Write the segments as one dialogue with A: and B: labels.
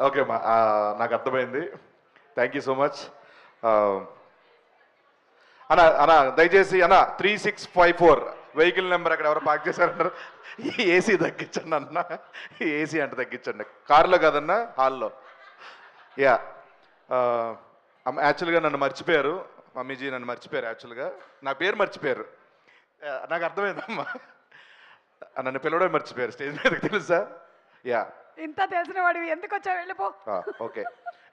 A: Okay అమ్మా, నాకు అర్థమైంది. Thank you so much. అన్న అన్న దయచేసి అన్న 3654 వెహికల్ నెంబర్ అక్కడ ఎవరు పార్క్ చేశారంటారు. ఏసీ తగ్గించండి అన్న, ఏసీ అంటే తగ్గించండి. కారులో కాదన్నా, హాల్లో. యా, యాక్చువల్గా నన్ను మర్చిపోయారు, మమ్మీజీ నన్ను మర్చిపోయారు. యాక్చువల్గా నా పేరు మర్చిపోయారు. నాకు అర్థమైందమ్మా, నన్ను పిలవడం మర్చిపోయారు స్టేజ్ మీదకి, తెలుసా? యా,
B: ఇంత తెలిసిన వాడివి ఎందుకు వచ్చావు? వెళ్ళిపో.
A: ఓకే.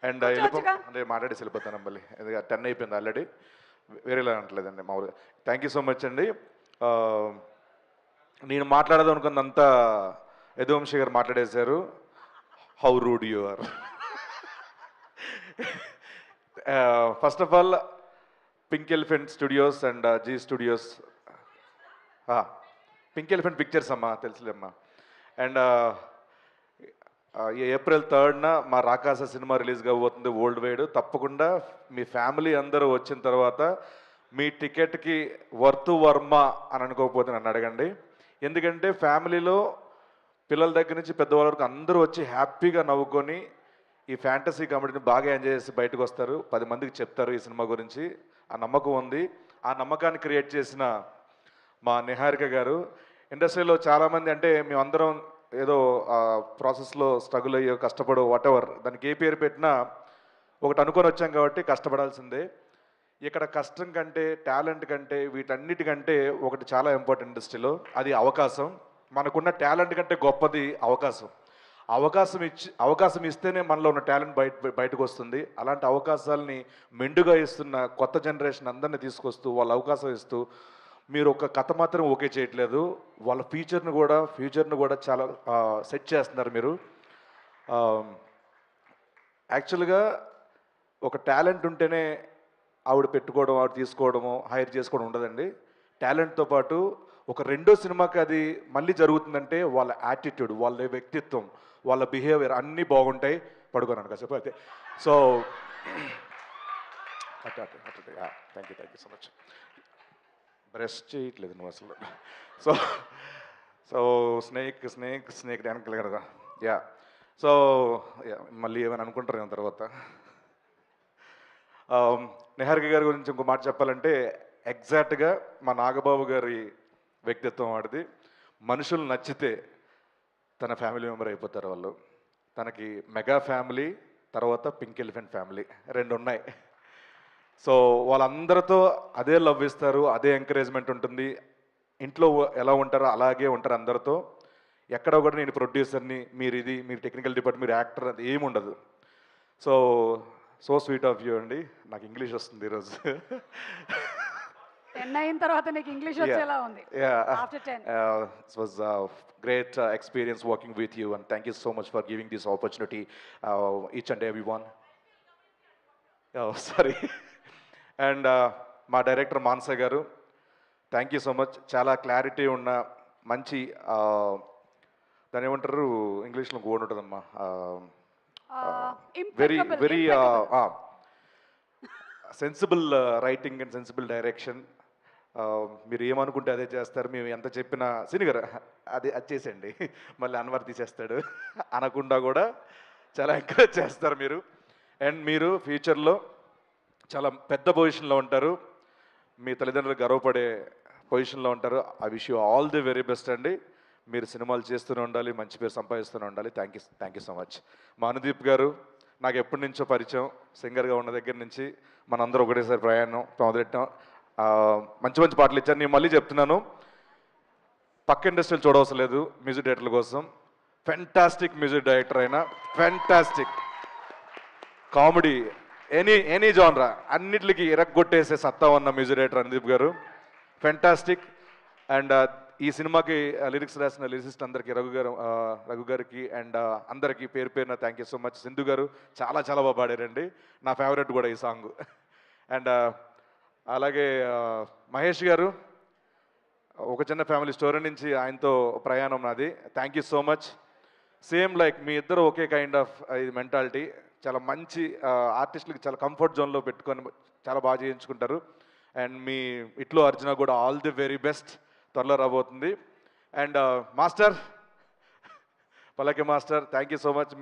A: అండ్ వెళ్ళిపో అంటే మాట్లాడేసి వెళ్ళిపోతాను మళ్ళీ, ఎందుకంటే 10 అయిపోయింది ఆల్రెడీ. వేరేలా అంటలేదండి మామూలుగా. థ్యాంక్ యూ సో మచ్ అండి. నేను మాట్లాడదాం అనుకున్నంతా యదువంశీ గారు మాట్లాడేశారు. How rude you are. First of all Pink Elephant Studios and Zee Studios, Pink elephant Pictures అమ్మా, తెలుసులేమ్మా. అండ్ ఏప్రిల్ 3న మా రాకాస సినిమా రిలీజ్ కాబోతుంది వరల్డ్ వైడ్. తప్పకుండా మీ ఫ్యామిలీ అందరూ వచ్చిన తర్వాత మీ టికెట్కి వర్త్ వర్మ అని అనుకోకపోతే నన్ను అడగండి. ఎందుకంటే ఫ్యామిలీలో పిల్లల దగ్గర నుంచి పెద్దవాళ్ళ వరకు అందరూ వచ్చి హ్యాపీగా నవ్వుకొని ఈ ఫ్యాంటసీ కామెడీని బాగా ఎంజాయ్ చేసి బయటకు వస్తారు, 10 మందికి చెప్తారు ఈ సినిమా గురించి. ఆ నమ్మకం ఉంది. ఆ నమ్మకాన్ని క్రియేట్ చేసిన మా నిహారిక గారు. ఇండస్ట్రీలో చాలామంది అంటే మేమందరం ఏదో ప్రాసెస్లో స్ట్రగుల్ అయ్యో కష్టపడో వాటెవర్, దానికి ఏ పేరు పెట్టినా ఒకటి అనుకొని వచ్చాం కాబట్టి కష్టపడాల్సిందే. ఇక్కడ కష్టం కంటే, టాలెంట్ కంటే, వీటన్నిటికంటే ఒకటి చాలా ఇంపార్టెంట్ ఇండస్ట్రీలో, అది అవకాశం. మనకున్న టాలెంట్ కంటే గొప్పది అవకాశం. అవకాశం ఇస్తేనే మనలో ఉన్న టాలెంట్ బయటకు వస్తుంది. అలాంటి అవకాశాలని మెండుగా ఇస్తున్న కొత్త జనరేషన్ అందరినీ తీసుకొస్తూ వాళ్ళ అవకాశం ఇస్తూ, మీరు ఒక కథ మాత్రం ఓకే చేయట్లేదు, వాళ్ళ ఫ్యూచర్ను కూడా చాలా సెట్ చేస్తున్నారు మీరు. యాక్చువల్గా ఒక టాలెంట్ ఉంటేనే ఆవిడ పెట్టుకోవడం, ఆవిడ తీసుకోవడము, హైర్ చేసుకోవడం ఉండదండి. టాలెంట్తో పాటు ఒక రెండో సినిమాకి అది మళ్ళీ జరుగుతుందంటే వాళ్ళ యాటిట్యూడ్, వాళ్ళ వ్యక్తిత్వం, వాళ్ళ బిహేవియర్ అన్నీ బాగుంటాయి. పడుకోనాను కాసేపు అయితే. So thank you so much. Breast చేయట్లేదు నువ్వు అసలు. సో సో స్నేక్ వెనకాల కదా. యా, సో మళ్ళీ ఏమైనా అనుకుంటారు తర్వాత. నిహారిక గారి గురించి ఇంకో మాట చెప్పాలంటే, ఎగ్జాక్ట్గా మా నాగబాబు గారి వ్యక్తిత్వం వాడిది. మనుషులు నచ్చితే తన ఫ్యామిలీ మెంబర్ అయిపోతారు వాళ్ళు. తనకి మెగా ఫ్యామిలీ, తర్వాత పింక్ ఎలిఫెంట్ ఫ్యామిలీ, 2 ఉన్నాయి. సో వాళ్ళందరితో అదే లవ్ ఇస్తారు, అదే ఎంకరేజ్మెంట్ ఉంటుంది. ఇంట్లో ఎలా ఉంటారో అలాగే ఉంటారు అందరితో. ఎక్కడ కూడా నేను ప్రొడ్యూసర్ని, మీరు టెక్నికల్ డిపార్ట్మెంట్, మీరు యాక్టర్, అది ఏమి ఉండదు. సో స్వీట్ ఆఫ్ యూ అండి. నాకు ఇంగ్లీష్ వస్తుంది ఈరోజు.
B: 10 అయిన తర్వాత నీకు ఇంగ్లీష్ వచ్చేలా ఉంది. After 10
A: it was a great experience working with you, and thank you so much for giving this opportunity, each and everyone. Sorry. And మా డైరెక్టర్ మానస గారు, థ్యాంక్ యూ సో మచ్. చాలా క్లారిటీ ఉన్న మంచి, దాని ఏమంటారు ఇంగ్లీష్లో గోడ్ ఉంటుందమ్మా, very sensible writing and sensible direction. మీరు ఏమనుకుంటే అదే చేస్తారు. మేము ఎంత చెప్పినా సిని గారు అది చేసేయండి, మళ్ళీ అన్వర్ తీసేస్తాడు అనకుండా కూడా చాలా ఎంకరేజ్ చేస్తారు మీరు. అండ్ మీరు ఫ్యూచర్లో చాలా పెద్ద పొజిషన్లో ఉంటారు, మీ తల్లిదండ్రులు గర్వపడే పొజిషన్లో ఉంటారు. I wish you all the very best అండి. మీరు సినిమాలు చేస్తూనే ఉండాలి, మంచి పేరు సంపాదిస్తూనే ఉండాలి. Thank you so much. మా అనుదీప్ గారు నాకు ఎప్పటి నుంచో పరిచయం, సింగర్గా ఉన్న దగ్గర నుంచి మనందరూ ఒకటేసారి ప్రయాణం మొదలెట్టాం. మంచి మంచి పాటలు ఇచ్చారు. నేను మళ్ళీ చెప్తున్నాను, పక్క ఇండస్ట్రీలు చూడవలసిన లేదు మ్యూజిక్ డైరెక్టర్ల కోసం. ఫెంటాస్టిక్ మ్యూజిక్ డైరెక్టర్ అయినా, ఫెంటాస్టిక్ కామెడీ, ఎనీ జానరా అన్నిటికి ఇరగ్గొట్టేసే సత్తా ఉన్న మ్యూజిక్ డైరెక్టర్ అనుదీప్ గారు, ఫెంటాస్టిక్. అండ్ ఈ సినిమాకి లిరిక్స్ రాసిన లిరిసిస్ట్ అందరికీ, రఘు గారికి అండ్ అందరికీ పేరు పేరున thank you so much. Sindhu గారు చాలా చాలా బాగా పాడారండి, నా ఫేవరెట్ కూడా ఈ సాంగ్. అండ్ అలాగే మహేష్ గారు, ఒక చిన్న ఫ్యామిలీ స్టోరీ నుంచి ఆయనతో ప్రయాణం నాది. Thank you so much. Same like మీ ఇద్దరు ఒకే కైండ్ ఆఫ్ ఇది మెంటాలిటీ. చాలా మంచి ఆర్టిస్టులకి చాలా కంఫర్ట్ జోన్లో పెట్టుకొని చాలా బాగా చేయించుకుంటారు. అండ్ మీ ఇట్లో అర్జున కూడా ఆల్ ది వెరీ బెస్ట్, త్వరలో రాబోతుంది. అండ్ మాస్టర్ పల్లకి master thank you so much.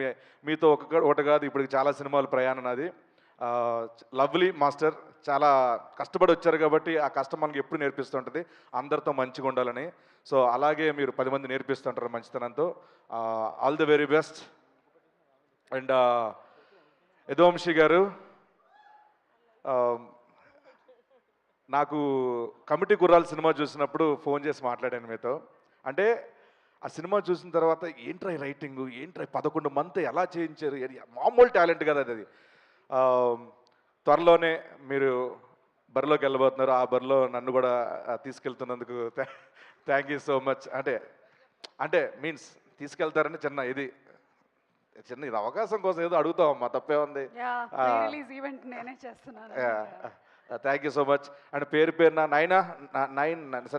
A: మీతో ఒకటి కాదు ఇప్పుడు చాలా సినిమాలు ప్రయాణం నాది. లవ్లీ మాస్టర్ చాలా కష్టపడి వచ్చారు కాబట్టి ఆ కష్టం మనకి ఎప్పుడు నేర్పిస్తుంటుంది అందరితో మంచిగా ఉండాలని. సో అలాగే మీరు 10 మంది నేర్పిస్తుంటారు మంచితనంతో. All the very best. And Yaduvamshi garu, నాకు కమిటీ గుర్రాల సినిమా చూసినప్పుడు ఫోన్ చేసి మాట్లాడాను మీతో. అంటే ఆ సినిమా చూసిన తర్వాత ఏంట్రా రైటింగ్, ఏంట్రా 11 మంత్ ఎలా చేయించారు, మామూలు టాలెంట్ కదా అది. త్వరలోనే మీరు బరిలోకి వెళ్ళబోతున్నారు. ఆ బరిలో నన్ను కూడా తీసుకెళ్తున్నందుకు థ్యాంక్ యూ సో మచ్. అంటే మీన్స్ తీసుకెళ్తారని చిన్న ఇది అవకాశం కోసం ఏదో అడుగుతామమ్మా, తప్పే ఉంది.
B: ఈవెంట్ నేనే చేస్తున్నాను.
A: Thank you so much. And పేరున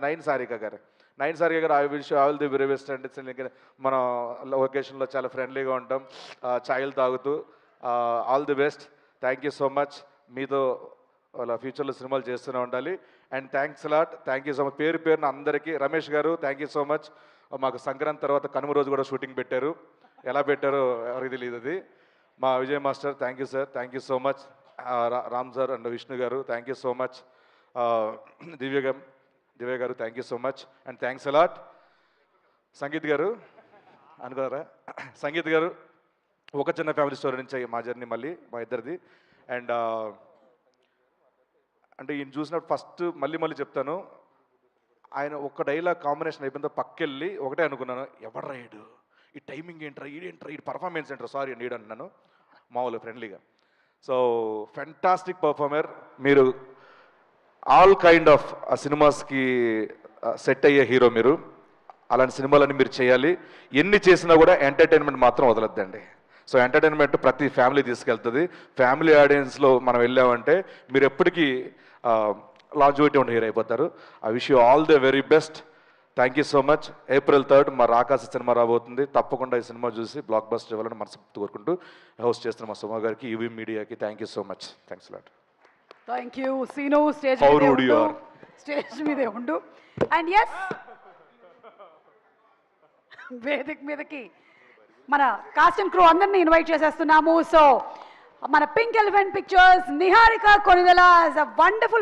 A: నైన్ సారిక గారు, I wish all the very best. And మనం లొకేషన్లో చాలా ఫ్రెండ్లీగా ఉంటాం, ఛాయలు తాగుతూ. All the best. Thank you so much. మీతో ఫ్యూచర్లో సినిమాలు చేస్తూనే ఉండాలి. And thanks lot. Thank you so much. పేరున అందరికీ. రమేష్ గారు థ్యాంక్ యూ సో మచ్. మాకు సంక్రాంతి తర్వాత కనుమ రోజు కూడా షూటింగ్ పెట్టారు. ఎలా పెట్టారో ఎవరికి తెలియదు అది. మా Vijay master thank you sir, thank you so much. Ram sir and Vishnu గారు థ్యాంక్ యూ సో మచ్. దివ్య గారు thank you so much. And thanks a lot. Sangeet గారు అనుకున్నారా, సంగీత్ గారు ఒక చిన్న ఫ్యామిలీ స్టోరీ నుంచి మా జర్నీ మళ్ళీ మా ఇద్దరిది. అండ్ అంటే ఈయన చూసినప్పుడు ఫస్ట్ మళ్ళీ చెప్తాను, ఆయన ఒక్క డైలాగ్ కాంబినేషన్ అయిపోయిందో పక్కెళ్ళి ఒకటే అనుకున్నాను, ఎవరు రాయడు ఈ టైమింగ్ ఏంట్రా, ఈ పర్ఫార్మెన్స్ ఏంట్రా, సారీ అండి ఈడు అన్నాను మామూలు ఫ్రెండ్లీగా. So fantastic performer. మీరు ఆల్ కైండ్ ఆఫ్ సినిమాస్కి సెట్ అయ్యే హీరో మీరు. అలాంటి సినిమాలన్నీ మీరు చేయాలి. ఎన్ని చేసినా కూడా ఎంటర్టైన్మెంట్ మాత్రం వదలొద్దండి. సో ఎంటర్టైన్మెంట్ ప్రతి ఫ్యామిలీ తీసుకెళ్తుంది. ఫ్యామిలీ ఆడియన్స్లో మనం వెళ్ళామంటే మీరు ఎప్పటికీ లాంజివిటీ ఉన్న హీరో అయిపోతారు. I wish you all the very best. Thank you so much. April 3 మా రాకాసి సినిమా రాబోతుంది. తప్పకుండా ఈ సినిమా చూసి బ్లాక్ బస్టర్ ఇవ్వాలని మనస్ఫూర్తి కోరుకుంటూ హోస్ట్ చేస్తున్న మా సుమా గారికి, ఈవీ మీడియాకి thank you so much. Thanks lot.
B: Thank you Seenu. Stage మీదే ఉండు. అండ్ ఎస్, వేదిక మీదకి మన కాస్ట్ అండ్ క్రూ అందరినీ ఇన్వైట్ చేసేస్తున్నాము. సో మన pink elephant pictures Niharika Konidela, wonderful